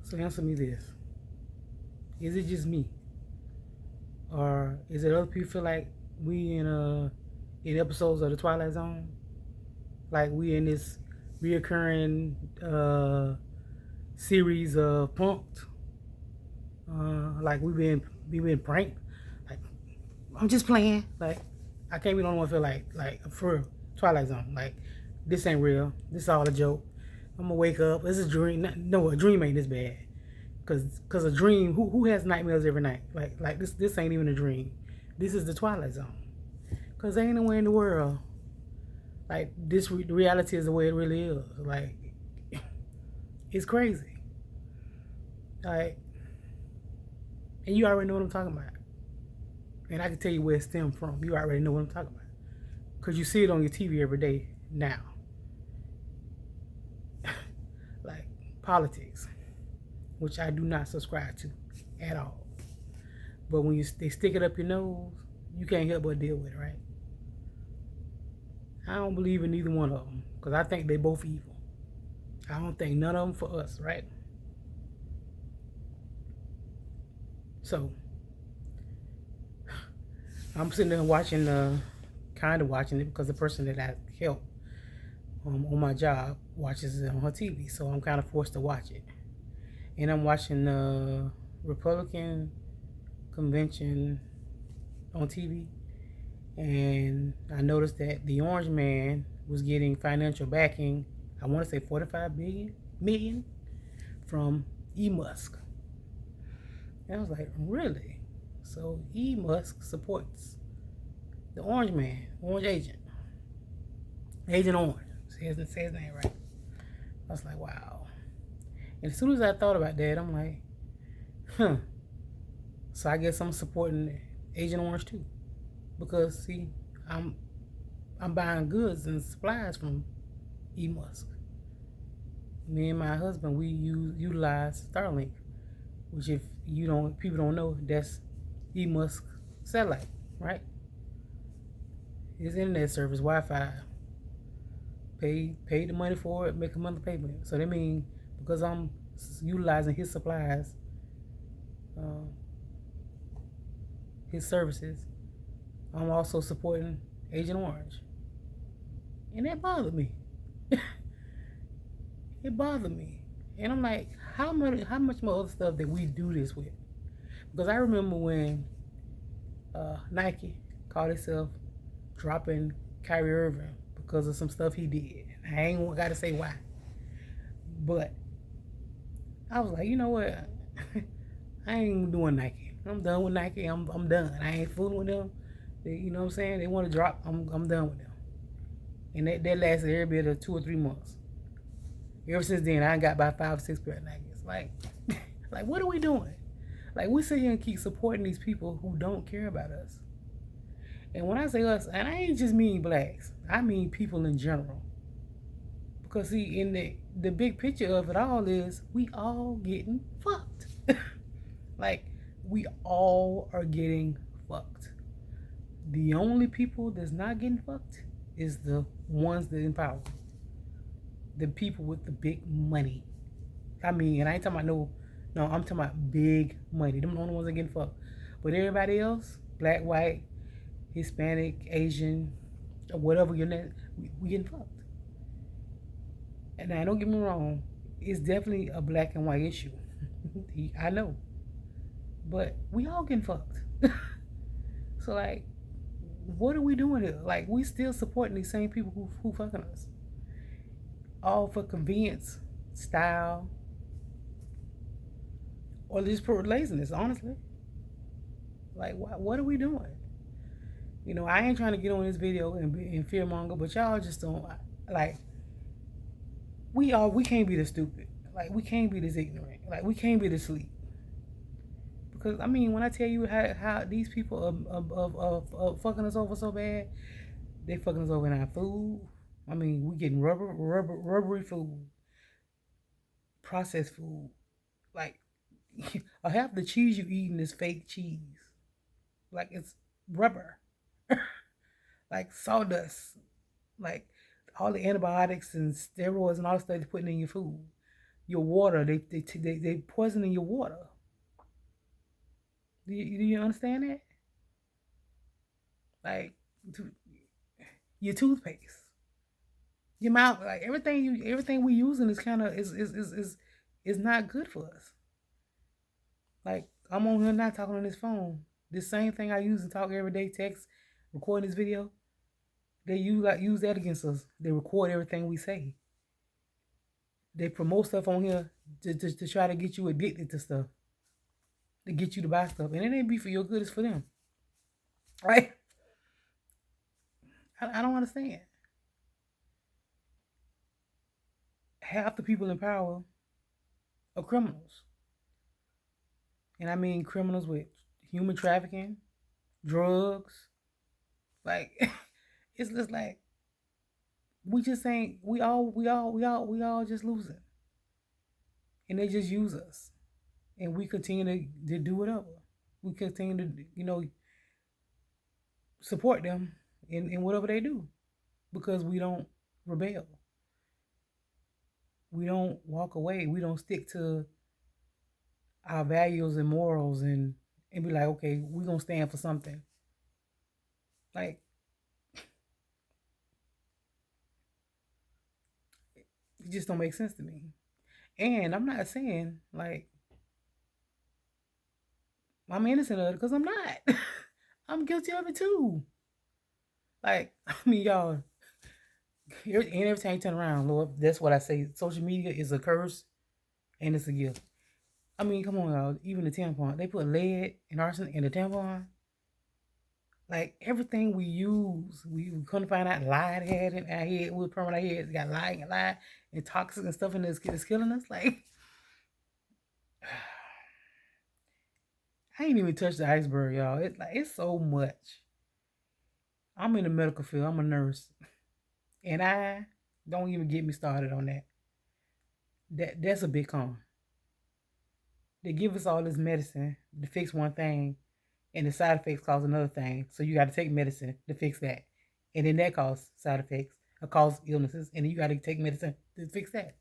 So answer me this. Is it just me? Or is it other people feel like we in episodes of the Twilight Zone? Like we in this reoccurring series of punked? Like we been pranked? Like I'm just playing. Like I can't be the only one feel like for real, Twilight Zone. Like this ain't real. This is all a joke. I'm gonna wake up. This is a dream. No, a dream ain't this bad. Cause a dream. Who has nightmares every night? Like this ain't even a dream. This is the Twilight Zone. Cause there ain't nowhere in the world like this. Reality is the way it really is. Like it's crazy. Like, and you already know what I'm talking about. And I can tell you where it stemmed from. You already know what I'm talking about. Cause you see it on your TV every day now. Like politics, which I do not subscribe to at all. But when they stick it up your nose, you can't help but deal with it, right? I don't believe in neither one of them because I think they both evil. I don't think none of them for us, right? So I'm sitting there watching, kind of watching it because the person that I help on my job watches it on her TV, so I'm kind of forced to watch it. And I'm watching the Republican convention on TV, and I noticed that the orange man was getting financial backing. I want to say 45 million from E. Musk. And I was like, really? So E. Musk supports the orange man, orange agent, Agent Orange. Say his name right. I was like, wow. And as soon as I thought about that, I'm like, huh. So I guess I'm supporting Agent Orange too, because see, I'm buying goods and supplies from E. Musk. Me and my husband, we utilize Starlink, which if people don't know, that's E. Musk satellite, right? His internet service, Wi-Fi. Pay the money for it, make a monthly payment. So that means because I'm utilizing his supplies, his services, I'm also supporting Agent Orange, and that bothered me. It bothered me, and I'm like, how much more other stuff that we do this with? Because I remember when Nike called itself dropping Kyrie Irving because of some stuff he did. I ain't got to say why, but I was like, you know what? I ain't doing Nike. I'm done with Nike. I'm done. I ain't fooling with them. You know what I'm saying? They want to drop. I'm done with them. And that lasted every bit of 2 or 3 months. Ever since then, I got about 5 or 6 pair of Nikes. Like, like what are we doing? Like we sit here and keep supporting these people who don't care about us. And when I say us, and I ain't just mean blacks, I mean people in general. Because see, in the big picture of it all is we all getting fucked. Like we all are getting fucked. The only people that's not getting fucked is the ones that in power. The people with the big money. I mean, and I ain't talking about no, I'm talking about big money. Them the only ones that getting fucked. But everybody else, black, white, Hispanic, Asian, or whatever your name, we getting fucked. And now, don't get me wrong, it's definitely a black and white issue. I know. But we all getting fucked. So like, what are we doing here? Like, we still supporting these same people who fucking us. All for convenience, style, or just for laziness, honestly. Like, what are we doing? You know, I ain't trying to get on this video and fearmonger, but y'all just don't, like, we can't be this stupid. Like, we can't be this ignorant. Like, we can't be this sleep. Because, I mean, when I tell you how these people are fucking us over so bad, they fucking us over in our food. I mean, we getting rubbery food, processed food. Like, half the cheese you eating is fake cheese. Like, it's rubber. Like sawdust. Like, all the antibiotics and steroids and all the stuff they're putting in your food. your water. They poisoning your water. Do you understand that? Like your toothpaste, your mouth, like everything we using is kind of is not good for us. Like I'm on here not talking on this phone. This same thing I use to talk every day, text, recording this video. They use that against us. They record everything we say. They promote stuff on here to try to get you addicted to stuff, to get you to buy stuff, and it ain't be for your good. It's for them, right? I don't understand. Half the people in power are criminals, and I mean criminals with human trafficking, drugs. Like it's just like we just ain't. We all just losing, and they just use us, and we continue to do whatever. We continue to support them in whatever they do because we don't rebel. We don't walk away. We don't stick to our values and morals and be like, okay, we're gonna stand for something. Like it just don't make sense to me. And I'm not saying like I'm innocent of it because I'm not. I'm guilty of it too. Like I mean, y'all. Every time you turn around, Lord, that's what I say. Social media is a curse and it's a gift. I mean, come on, y'all. Even the tampon, they put lead and arson in the tampon. Like everything we use, we couldn't find out lie had in our head. We put our head, got lying and toxic and stuff in this is killing us. Like I ain't even touched the iceberg, y'all. It's so much. I'm in the medical field. I'm a nurse, and I don't even get me started on that. That's a big con. They give us all this medicine to fix one thing, and the side effects cause another thing. So you got to take medicine to fix that, and then that causes side effects or cause illnesses, and then you got to take medicine to fix that.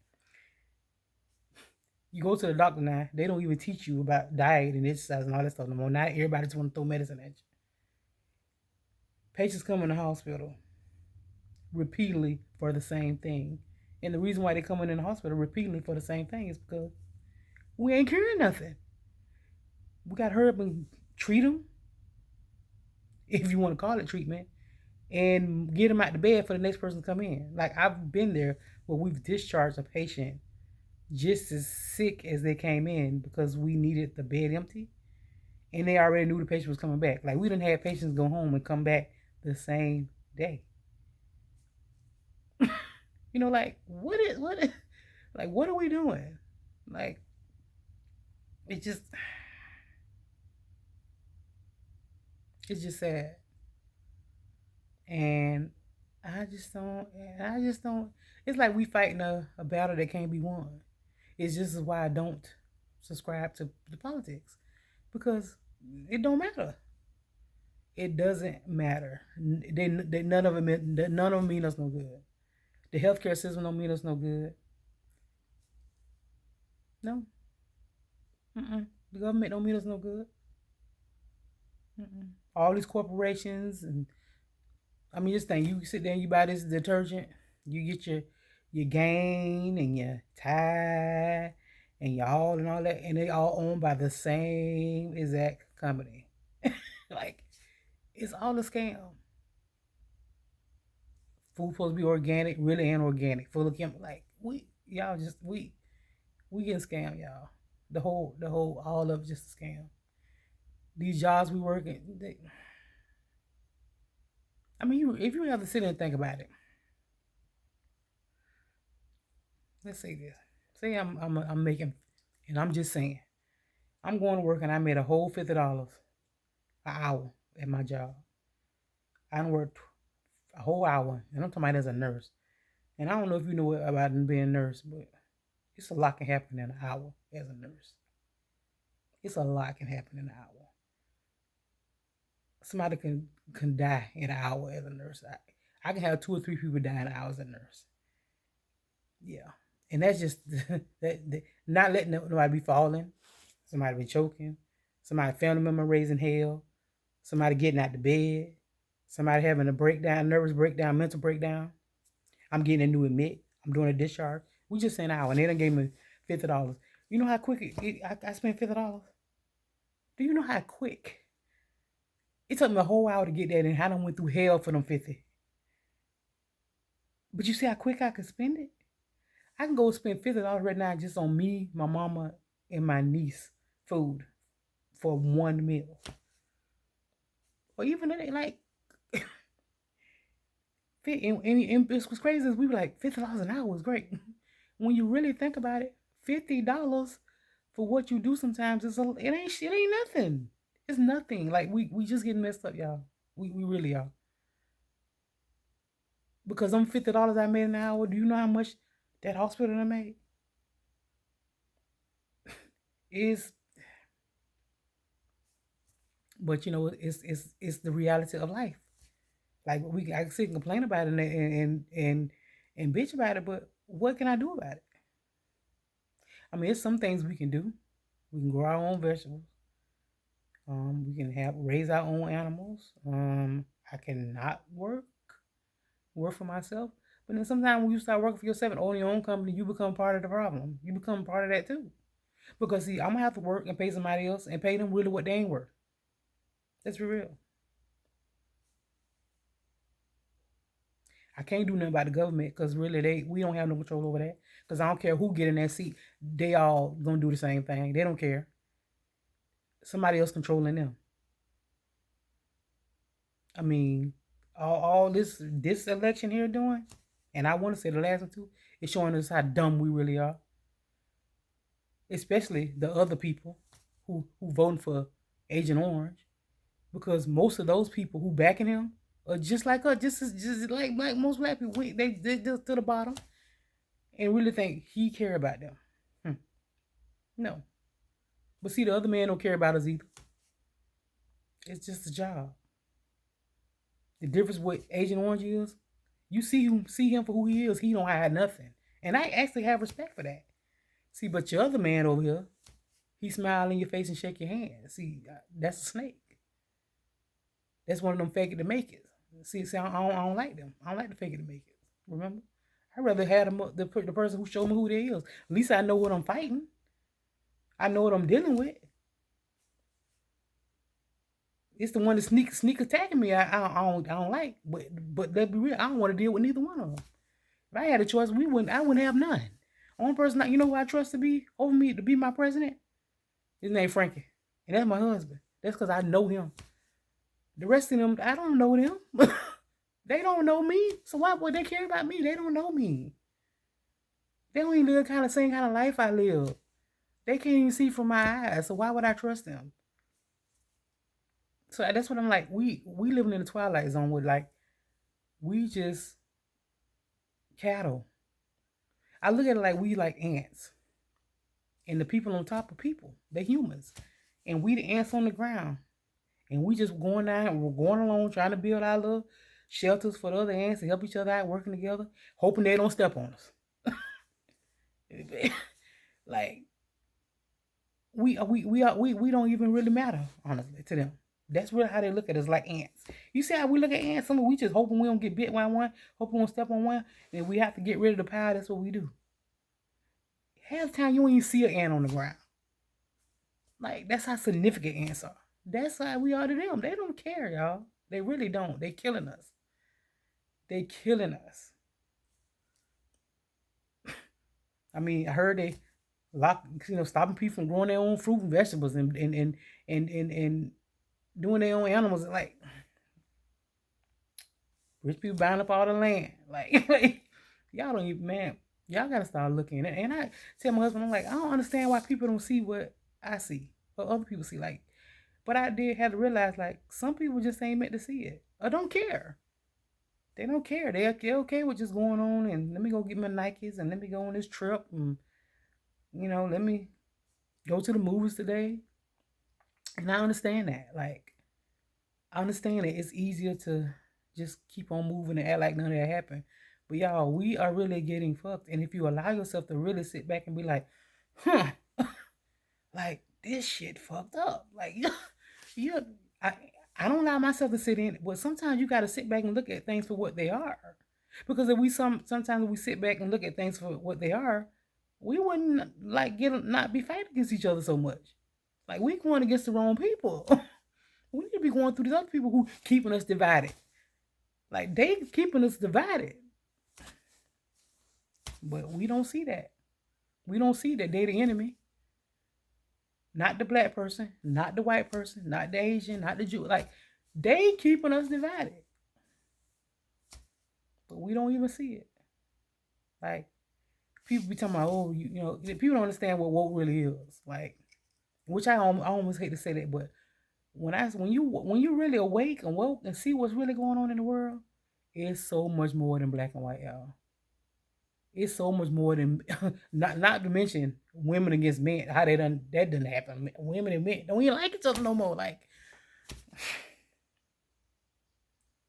You go to the doctor now, they don't even teach you about diet and exercise and all that stuff no more. Now everybody just want to throw medicine at you. Patients come in the hospital repeatedly for the same thing. And the reason why they come in the hospital repeatedly for the same thing is because we ain't curing nothing. We got to hurry up and treat them, if you want to call it treatment, and get them out the bed for the next person to come in. Like I've been there where we've discharged a patient just as sick as they came in because we needed the bed empty, and they already knew the patient was coming back. Like we didn't have patients go home and come back the same day. Like what are we doing? Like it's just sad. And I just don't it's like we fighting a battle that can't be won. It's just why I don't subscribe to the politics. Because it don't matter. It doesn't matter. None of them mean us no good. The healthcare system don't mean us no good. No. The government don't mean us no good. All these corporations and I mean, just think you sit there and you buy this detergent, you get your Gain and your Tide and your All and all that, and they all owned by the same exact company. Like it's all a scam. Food supposed to be organic, really ain't organic, full of chemicals. Like we getting scammed, y'all. The whole all of it just a scam. These jobs we work in, I mean, if you have to sit and think about it, let's say this. Say I'm making, and I'm just saying, I'm going to work and I made a whole $50 an hour at my job. I done worked a whole hour, and I'm talking about as a nurse. And I don't know if you know about being a nurse, but it's a lot can happen in an hour as a nurse. It's a lot can happen in an hour. Somebody can die in an hour as a nurse. I can have 2 or 3 people die in an hour as a nurse. Yeah. And that's just not letting nobody be falling, somebody be choking, somebody family member raising hell, somebody getting out the bed, somebody having a breakdown, nervous breakdown, mental breakdown. I'm getting a new admit. I'm doing a discharge. We just sent out, and they done gave me $50. You know how quick I spent $50? Do you know how quick? It took me a whole hour to get that, and I done went through hell for them 50. But you see how quick I could spend it? I can go spend $50 right now just on me, my mama, and my niece food for one meal. Or even like, and what's crazy is we were like $50 an hour is great. When you really think about it, $50 for what you do sometimes it ain't nothing. It's nothing. Like we just getting messed up, y'all. We really are. Because them $50 I made an hour, do you know how much that hospital I made? Is But you know, it's the reality of life. Like I can sit and complain about it and bitch about it, but what can I do about it? I mean, it's some things we can do. We can grow our own vegetables. We can raise our own animals. I cannot work for myself. But then sometimes when you start working for yourself and own your own company, you become part of the problem. You become part of that too. Because see, I'm gonna have to work and pay somebody else and pay them really what they ain't worth. Let's be real. I can't do nothing about the government because really we don't have no control over that. Because I don't care who get in that seat, they all gonna do the same thing. They don't care. Somebody else controlling them. I mean, all this election here doing, and I want to say the last one too, is showing us how dumb we really are. Especially the other people who voting for Agent Orange, because most of those people who backing him are just like us, just like most black people. They just to the bottom, and really think he care about them. No, but see, the other man don't care about us either. It's just a job. The difference with Agent Orange is, you see him for who he is. He don't hide nothing, and I actually have respect for that. See, but your other man over here, he smile in your face and shake your hand. See, that's a snake. That's one of them fake it to make it. See, I don't like them. I don't like the fake it to make it. Remember? I'd rather have the person who showed me who they is. At least I know what I'm fighting. I know what I'm dealing with. It's the one that sneak attacking me. I don't like. But let's be real. I don't want to deal with neither one of them. If I had a choice, I wouldn't have none. Only person you know who I trust to be over me to be my president? His name Frankie, and that's my husband. That's because I know him. The rest of them, I don't know them. They don't know me. So why would they care about me? They don't know me. They don't even live the same kind of life I live. They can't even see from my eyes. So why would I trust them? So that's what I'm like. We living in the twilight zone with we just cattle. I look at it like we like ants. And the people on top of people, they're humans. And we the ants on the ground. And we just going down, we're going along, trying to build our little shelters for the other ants to help each other out, working together, hoping they don't step on us. Like we don't even really matter, honestly, to them. That's really how they look at us, like ants. You see how we look at ants? We just hoping we don't get bit by one, hoping we don't step on one, and we have to get rid of the power. That's what we do. Half the time you don't even see an ant on the ground. Like, that's how significant ants are. That's how we are to them. They don't care, y'all. They really don't. They killing us. They killing us. I mean, I heard they stopping people from growing their own fruit and vegetables and doing their own animals. Like, rich people buying up all the land. Like y'all don't even, man. Y'all gotta start looking. And I tell my husband, I'm like, I don't understand why people don't see what I see, what other people see. Like, but I did have to realize, like, some people just ain't meant to see it or don't care. They don't care. They're okay with just going on and let me go get my Nikes and let me go on this trip and, let me go to the movies today. And I understand that. Like, I understand that it's easier to just keep on moving and act like none of that happened. But y'all, we are really getting fucked. And if you allow yourself to really sit back and be like, huh, like this shit fucked up. Like you I I don't allow myself to sit in, but sometimes you gotta sit back and look at things for what they are. Because if we sometimes we sit back and look at things for what they are, we wouldn't like not be fighting against each other so much. Like we going against the wrong people. We need to be going through these other people who keeping us divided. Like they keeping us divided. But we don't see that. We don't see that they the enemy. Not the black person, not the white person, not the Asian, not the Jew. Like they keeping us divided. But we don't even see it. Like people be talking about, oh, you know, people don't understand what woke really is. Like, which I almost hate to say that, but when you really awake and woke and see what's really going on in the world, it's so much more than black and white, y'all. It's so much more than not to mention women against men. How that didn't happen. Women and men don't even like each other no more. Like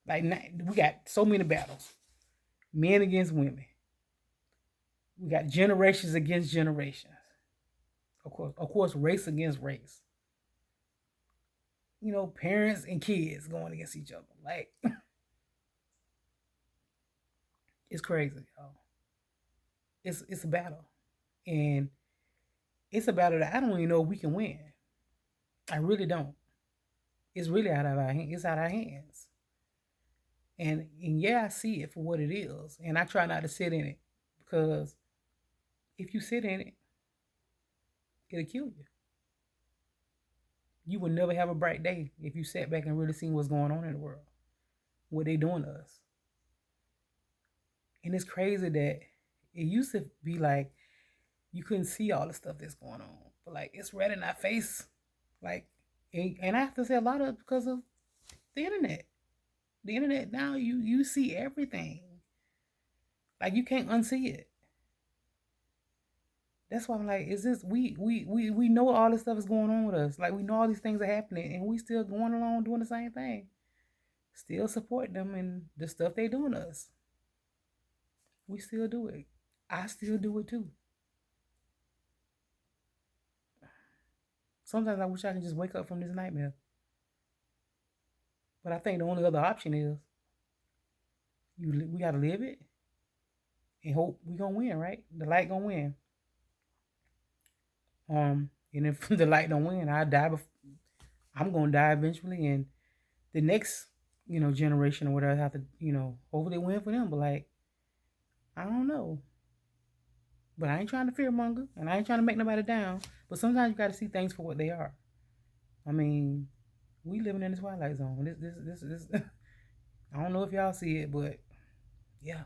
we got so many battles. Men against women. We got generations against generations. Of course, race against race. You know, parents and kids going against each other. Like it's crazy, y'all. It's a battle. And it's a battle that I don't even know if we can win. I really don't. It's really out of our hands. It's out of our hands. And yeah, I see it for what it is. And I try not to sit in it because if you sit in it, it'll kill you. You will never have a bright day if you sat back and really seen what's going on in the world, what they doing to us. And it's crazy that it used to be like you couldn't see all the stuff that's going on, but like it's right in our face. Like, and I have to say a lot of because of the internet. The internet now, you see everything. Like you can't unsee it. That's why I'm like, is this we know all this stuff is going on with us. Like we know all these things are happening, and we still going along doing the same thing. Still support them and the stuff they doing to us. We still do it. I still do it too. Sometimes I wish I could just wake up from this nightmare. But I think the only other option is we gotta live it and hope we gonna win, right? The light gonna win. And if the light don't win, I die. I'm gonna die eventually, and the next, generation or whatever have to, hopefully win for them. But like, I don't know. But I ain't trying to fearmonger, and I ain't trying to make nobody down. But sometimes you got to see things for what they are. I mean, we living in the twilight zone. This. I don't know if y'all see it, but yeah,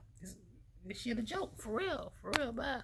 this shit a joke for real, bye.